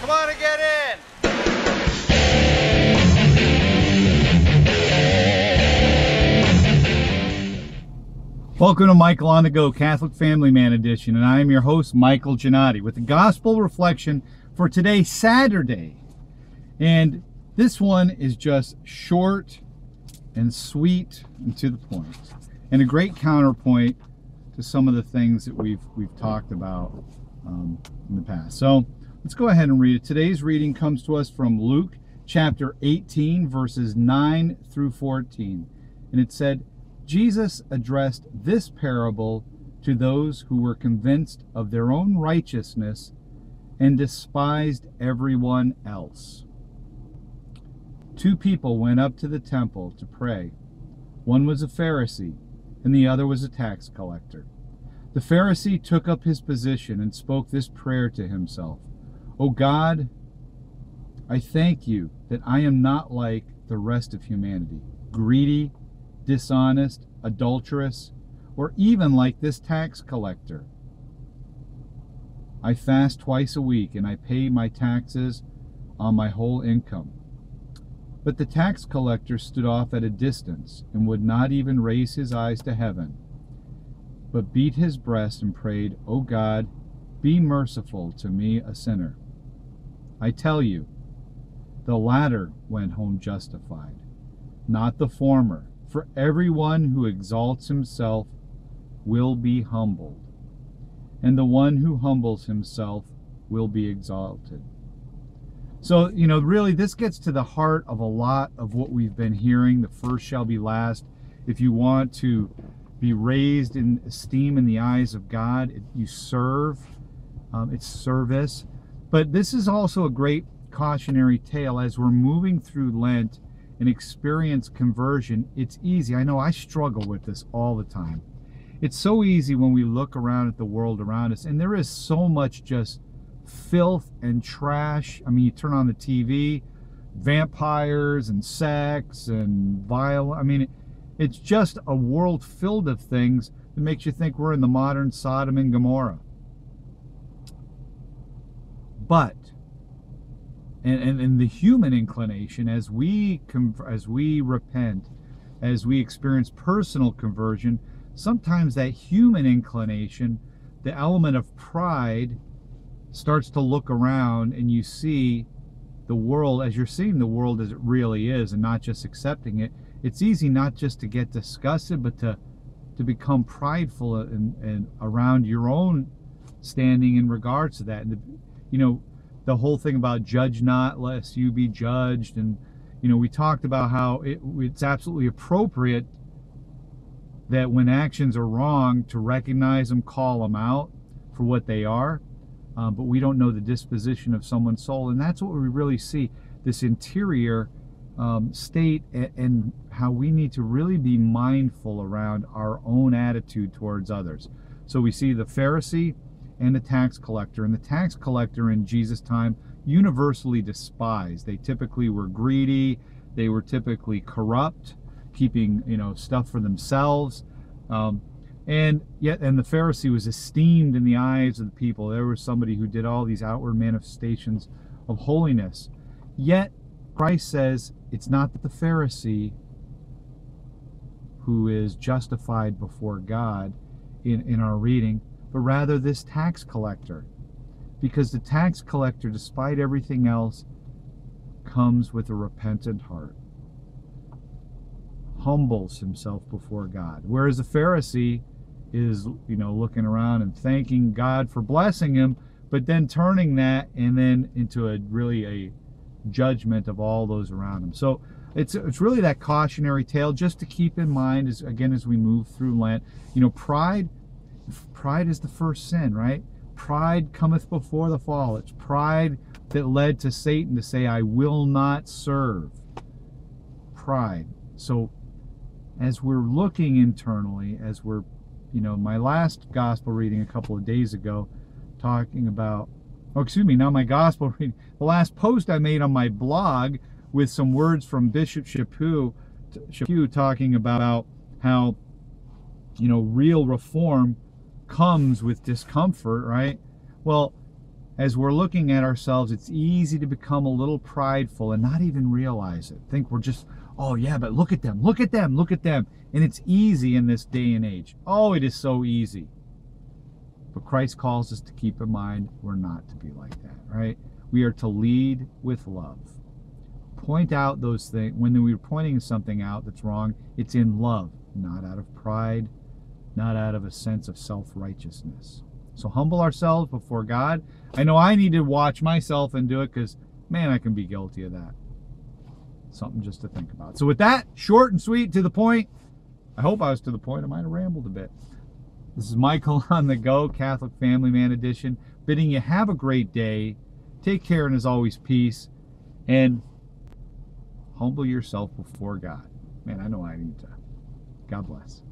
Come on and get in. Welcome to Michael on the Go, Catholic Family Man Edition, and I am your host, Michael Giannotti, with the Gospel Reflection for today, Saturday. And this one is just short and sweet and to the point, and a great counterpoint to some of the things that we've talked about in the past. So let's go ahead and read it. Today's reading comes to us from Luke chapter 18, verses 9 through 14. And it said, Jesus addressed this parable to those who were convinced of their own righteousness and despised everyone else. Two people went up to the temple to pray. One was a Pharisee, and the other was a tax collector. The Pharisee took up his position and spoke this prayer to himself. "O God, I thank you that I am not like the rest of humanity, greedy, dishonest, adulterous, or even like this tax collector. I fast twice a week and I pay my taxes on my whole income." But the tax collector stood off at a distance and would not even raise his eyes to heaven, but beat his breast and prayed, "O God, be merciful to me, a sinner." I tell you, the latter went home justified, not the former. For everyone who exalts himself will be humbled, and the one who humbles himself will be exalted. So, really this gets to the heart of a lot of what we've been hearing. The first shall be last. If you want to be raised in esteem in the eyes of God, you serve. It's service. But this is also a great cautionary tale as we're moving through Lent and experience conversion. It's easy. I know I struggle with this all the time. It's so easy when we look around at the world around us, and there is so much just filth and trash. I mean, you turn on the TV, vampires and sex and violence. I mean, it's just a world filled of things that makes you think we're in the modern Sodom and Gomorrah. But and the human inclination, as we repent, as we experience personal conversion, sometimes that human inclination, the element of pride, starts to look around, and you see the world as you're seeing the world as it really is, and not just accepting it. It's easy not just to get disgusted, but to become prideful and around your own standing in regards to that. And the whole thing about judge not lest you be judged, and we talked about how it's absolutely appropriate that when actions are wrong to recognize them, call them out for what they are, but we don't know the disposition of someone's soul, and that's what we really see, this interior state, and how we need to really be mindful around our own attitude towards others. So we see the Pharisee and the tax collector. And the tax collector in Jesus' time, universally despised. They typically were greedy. They were typically corrupt, keeping stuff for themselves. And the Pharisee was esteemed in the eyes of the people. There was somebody who did all these outward manifestations of holiness. Yet Christ says it's not the Pharisee who is justified before God in our reading, but rather this tax collector. Because the tax collector, despite everything else, comes with a repentant heart, humbles himself before God. Whereas the Pharisee is, looking around and thanking God for blessing him, but then turning that and then into a judgment of all those around him. So it's really that cautionary tale just to keep in mind as we move through Lent. Pride is the first sin, right? Pride cometh before the fall. It's pride that led to Satan to say, "I will not serve." Pride. So as we're looking internally, as we're, my last gospel reading a couple of days ago, talking about, not my gospel reading, the last post I made on my blog with some words from Bishop Chaput talking about how, real reform comes with discomfort, right? Well, as we're looking at ourselves, it's easy to become a little prideful and not even realize it. Think we're just, oh yeah, but look at them, look at them, look at them. And it's easy in this day and age. Oh, it is so easy. But Christ calls us to keep in mind we're not to be like that, right? We are to lead with love. Point out those things. When we're pointing something out that's wrong, it's in love, not out of pride, not out of a sense of self-righteousness. So humble ourselves before God. I know I need to watch myself and do it because, man, I can be guilty of that. Something just to think about. So with that, short and sweet, to the point. I hope I was to the point. I might have rambled a bit. This is Michael on the Go, Catholic Family Man Edition, bidding you have a great day. Take care, and as always, peace. And humble yourself before God. Man, I know I need to. God bless.